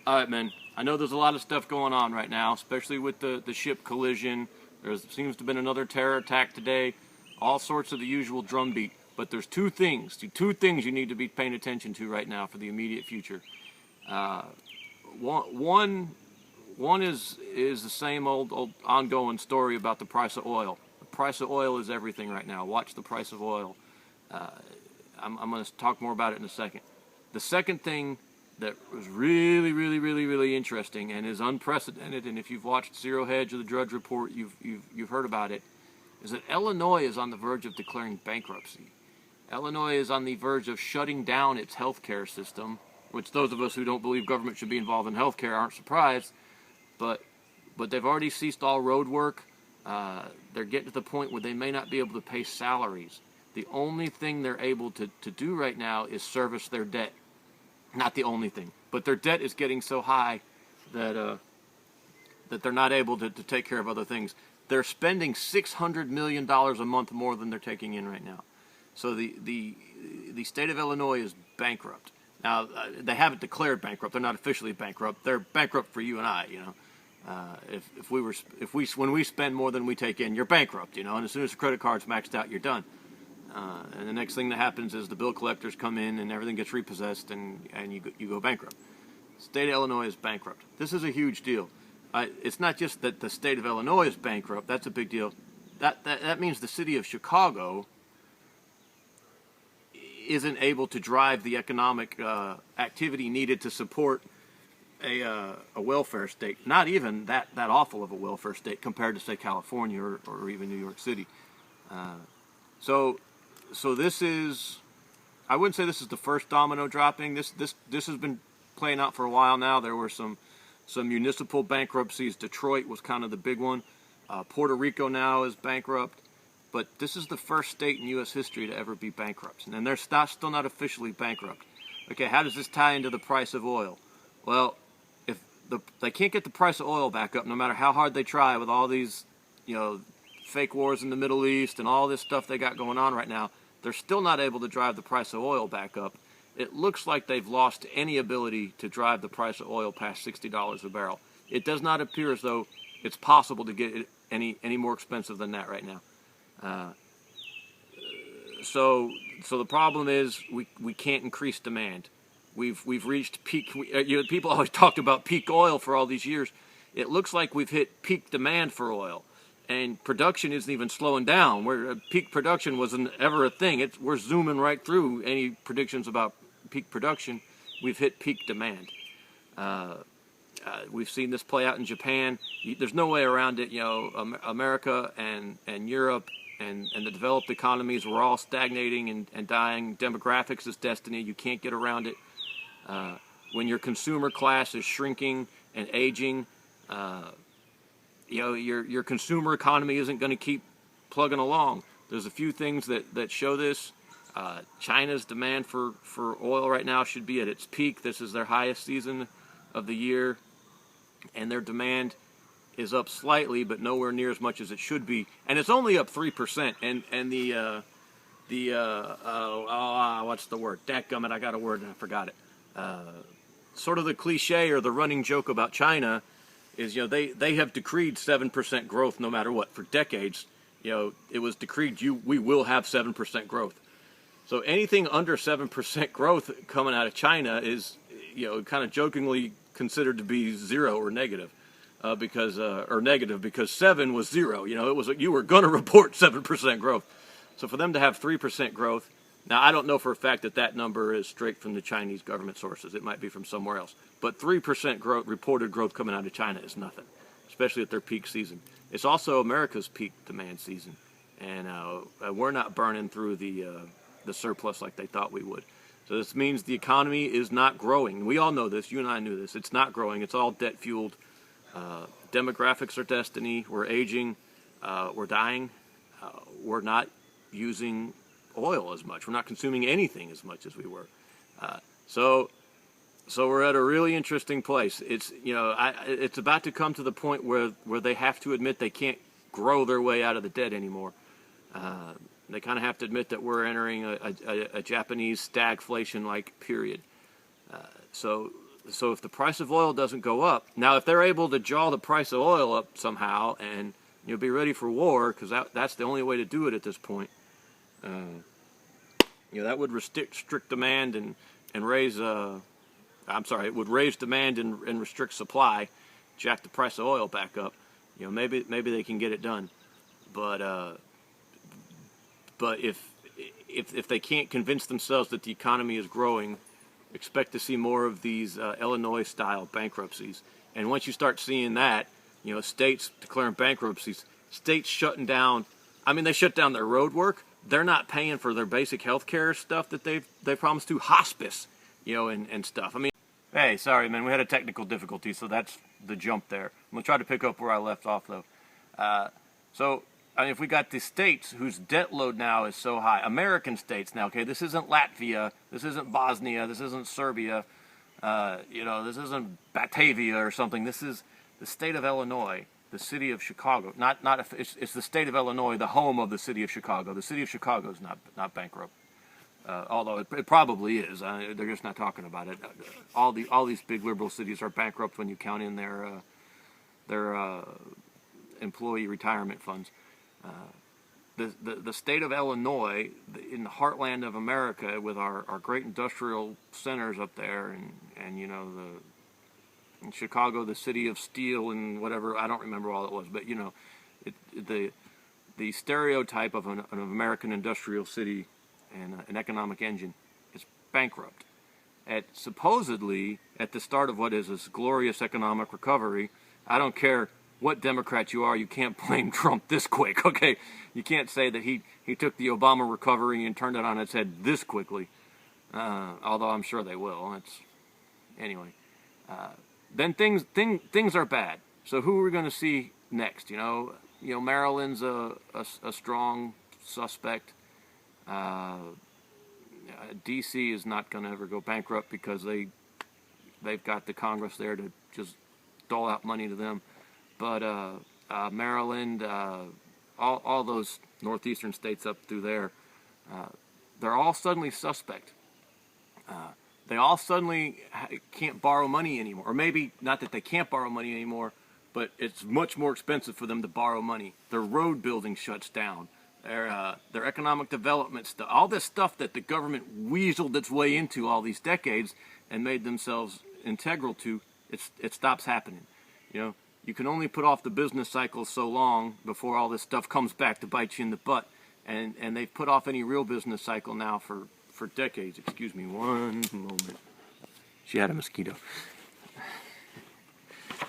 All right, man. I know there's a lot of stuff going on right now, especially with the ship collision. There seems to have been another terror attack today. All sorts of the usual drumbeat. But there's two things you need to be paying attention to right now for the immediate future. Uh, one is the same old ongoing story about the price of oil. The price of oil is everything right now. Watch the price of oil. Uh, I'm going to talk more about it in a second. The second thing that was really interesting and is unprecedented, and if you've watched Zero Hedge or the Drudge Report, you've heard about it, is that Illinois is on the verge of declaring bankruptcy. Illinois is on the verge of shutting down its healthcare system, which those of us who don't believe government should be involved in healthcare aren't surprised, but they've already ceased all road work. They're getting to the point where they may not be able to pay salaries. The only thing they're able to do right now is service their debt. Not the only thing, but their debt is getting so high that they're not able to take care of other things. They're spending $600 million a month more than they're taking in right now. So the state of Illinois is bankrupt. Now, they haven't declared bankrupt. They're not officially bankrupt. They're bankrupt for you and I, you know. When we spend more than we take in, you're bankrupt, you know. And as soon as the credit card's maxed out, you're done. And the next thing that happens is the bill collectors come in and everything gets repossessed and you go bankrupt. The state of Illinois is bankrupt. This is a huge deal. It's not just that the state of Illinois is bankrupt. That's a big deal. That means the city of Chicago isn't able to drive the economic activity needed to support a welfare state. Not even that awful of a welfare state compared to, say, California or even New York City. So this is, I wouldn't say this is the first domino dropping. This has been playing out for a while now. There were some municipal bankruptcies. Detroit was kind of the big one. Puerto Rico now is bankrupt. But this is the first state in U.S. history to ever be bankrupt. And they're still not officially bankrupt. Okay, how does this tie into the price of oil? Well, if they can't get the price of oil back up, no matter how hard they try with all these, you know, fake wars in the Middle East and all this stuff they got going on right now, they're still not able to drive the price of oil back up. It looks like they've lost any ability to drive the price of oil past $60 a barrel. It does not appear as though it's possible to get it any more expensive than that right now. So the problem is we can't increase demand. We've reached peak. People always talked about peak oil for all these years. It looks like we've hit peak demand for oil, and production isn't even slowing down. Where peak production wasn't ever a thing. We're zooming right through any predictions about peak production. We've hit peak demand. We've seen this play out in Japan. There's no way around it. You know, America and Europe and the developed economies were all stagnating and dying. Demographics is destiny. You can't get around it. When your consumer class is shrinking and aging, you know, your consumer economy isn't going to keep plugging along. There's a few things that show this. China's demand for oil right now should be at its peak. This is their highest season of the year, and their demand is up slightly, but nowhere near as much as it should be. And it's only up 3%. And what's the word? Dadgummit, I got a word and I forgot it. Sort of the cliche or the running joke about China is, you know, they have decreed 7% growth no matter what. For decades, you know, it was decreed we will have 7% growth. So anything under 7% growth coming out of China is, you know, kind of jokingly considered to be zero or negative. Because 7 was zero. You know, you were going to report 7% growth. So for them to have 3% growth, now I don't know for a fact that number is straight from the Chinese government sources. It might be from somewhere else. But 3% growth, reported growth coming out of China is nothing, especially at their peak season. It's also America's peak demand season, and we're not burning through the surplus like they thought we would. So this means the economy is not growing. We all know this. You and I knew this. It's not growing. It's all debt fueled. Demographics are destiny. We're aging. We're dying. We're not using oil as much. We're not consuming anything as much as we were. So we're at a really interesting place. It's, you know, it's about to come to the point where they have to admit they can't grow their way out of the debt anymore. They kind of have to admit that we're entering a Japanese stagflation-like period. So So if the price of oil doesn't go up, now if they're able to jaw the price of oil up somehow and you'll be ready for war, because that's the only way to do it at this point. That would restrict demand and raise. It would raise demand and restrict supply, jack the price of oil back up. Maybe they can get it done, but if they can't convince themselves that the economy is growing, expect to see more of these Illinois-style bankruptcies. And once you start seeing that, states declaring bankruptcies, states shutting down. I mean, they shut down their road work. They're not paying for their basic health care stuff that they promised to, hospice, and stuff. I mean, hey, sorry, man, we had a technical difficulty, so that's the jump there. I'm gonna try to pick up where I left off, though. If we got the states whose debt load now is so high, American states now, okay, this isn't Latvia, this isn't Bosnia, this isn't Serbia, this isn't Batavia or something. This is the state of Illinois, the city of Chicago. It's the state of Illinois, the home of the city of Chicago. The city of Chicago is not bankrupt, although it probably is. They're just not talking about it. All these big liberal cities are bankrupt when you count in their employee retirement funds. The state of Illinois, in the heartland of America, with our great industrial centers up there, and in Chicago, the city of steel and whatever, I don't remember all it was, but the stereotype of an American industrial city and an economic engine is bankrupt. Supposedly at the start of what is this glorious economic recovery. I don't care what Democrat you are, you can't blame Trump this quick, okay? You can't say that he took the Obama recovery and turned it on its head this quickly, although I'm sure they will. Anyway. Then things are bad. So who are we going to see next? Maryland's a strong suspect. D.C. is not going to ever go bankrupt because they've got the Congress there to just dole out money to them. But Maryland, all those northeastern states up through there, they're all suddenly suspect. They all suddenly can't borrow money anymore. Or maybe not that they can't borrow money anymore, but it's much more expensive for them to borrow money. Their road building shuts down. Their economic development stuff, all this stuff that the government weaseled its way into all these decades and made themselves integral to, it stops happening. You can only put off the business cycle so long before all this stuff comes back to bite you in the butt. And they've put off any real business cycle now for decades. Excuse me one moment. She had a mosquito.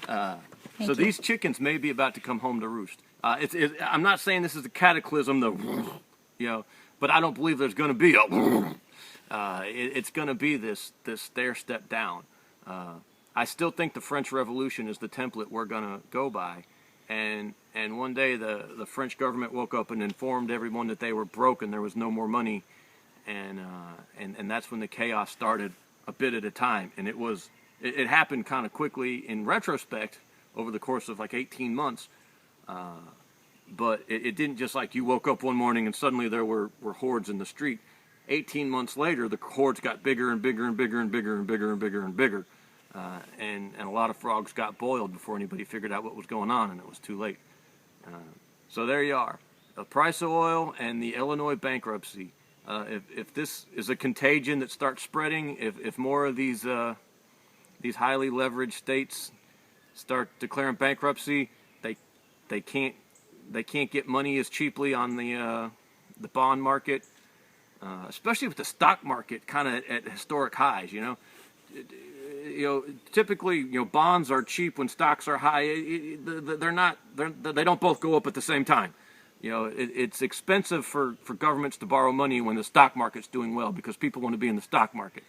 So these chickens may be about to come home to roost. I'm not saying this is a cataclysm, but I don't believe there's going to be it's going to be this stair step down. I still think the French Revolution is the template we're going to go by. And one day the French government woke up and informed everyone that they were broke and there was no more money. And that's when the chaos started, a bit at a time. And it happened kind of quickly in retrospect over the course of like 18 months. But it didn't just like you woke up one morning and suddenly there were hordes in the street. 18 months later, the hordes got bigger and bigger and bigger and bigger and bigger and bigger and bigger. And a lot of frogs got boiled before anybody figured out what was going on, and it was too late. So there you are. The price of oil and the Illinois bankruptcy. If this is a contagion that starts spreading, if more of these highly leveraged states start declaring bankruptcy, they can't get money as cheaply on the bond market, especially with the stock market kind of at historic highs. Typically, bonds are cheap when stocks are high. They don't both go up at the same time. It's expensive for governments to borrow money when the stock market's doing well because people want to be in the stock market.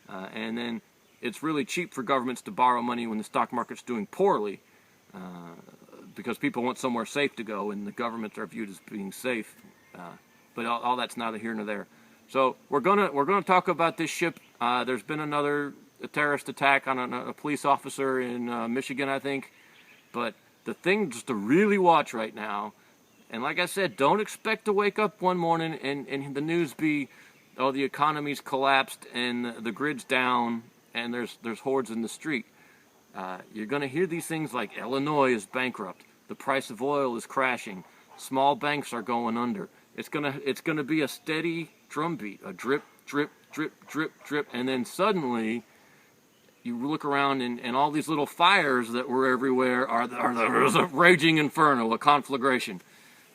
And then it's really cheap for governments to borrow money when the stock market's doing poorly because people want somewhere safe to go and the governments are viewed as being safe. But all that's neither here nor there. So we're gonna talk about this ship. There's been another terrorist attack on a police officer in Michigan, I think. But the thing just to really watch right now, and like I said, don't expect to wake up one morning and the news be, oh, the economy's collapsed and the grid's down and there's hordes in the street. You're going to hear these things like Illinois is bankrupt, the price of oil is crashing, small banks are going under. It's gonna be a steady drumbeat, a drip, drip, drip, drip, drip, and then suddenly you look around and all these little fires that were everywhere are a raging inferno, a conflagration.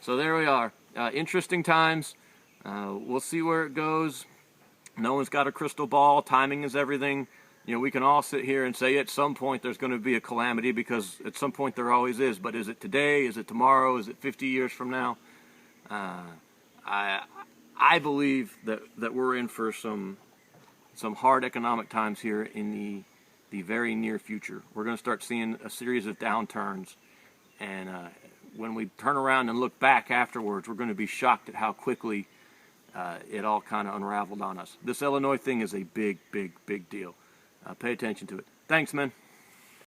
So there we are. Interesting times. We'll see where it goes. No one's got a crystal ball. Timing is everything. You know, we can all sit here and say at some point there's going to be a calamity, because at some point there always is. But is it today? Is it tomorrow? Is it 50 years from now? I believe that we're in for some hard economic times here in the very near future. We're going to start seeing a series of downturns, and when we turn around and look back afterwards, we're going to be shocked at how quickly it all kind of unraveled on us. This Illinois thing is a big, big, big deal. Pay attention to it. Thanks, man.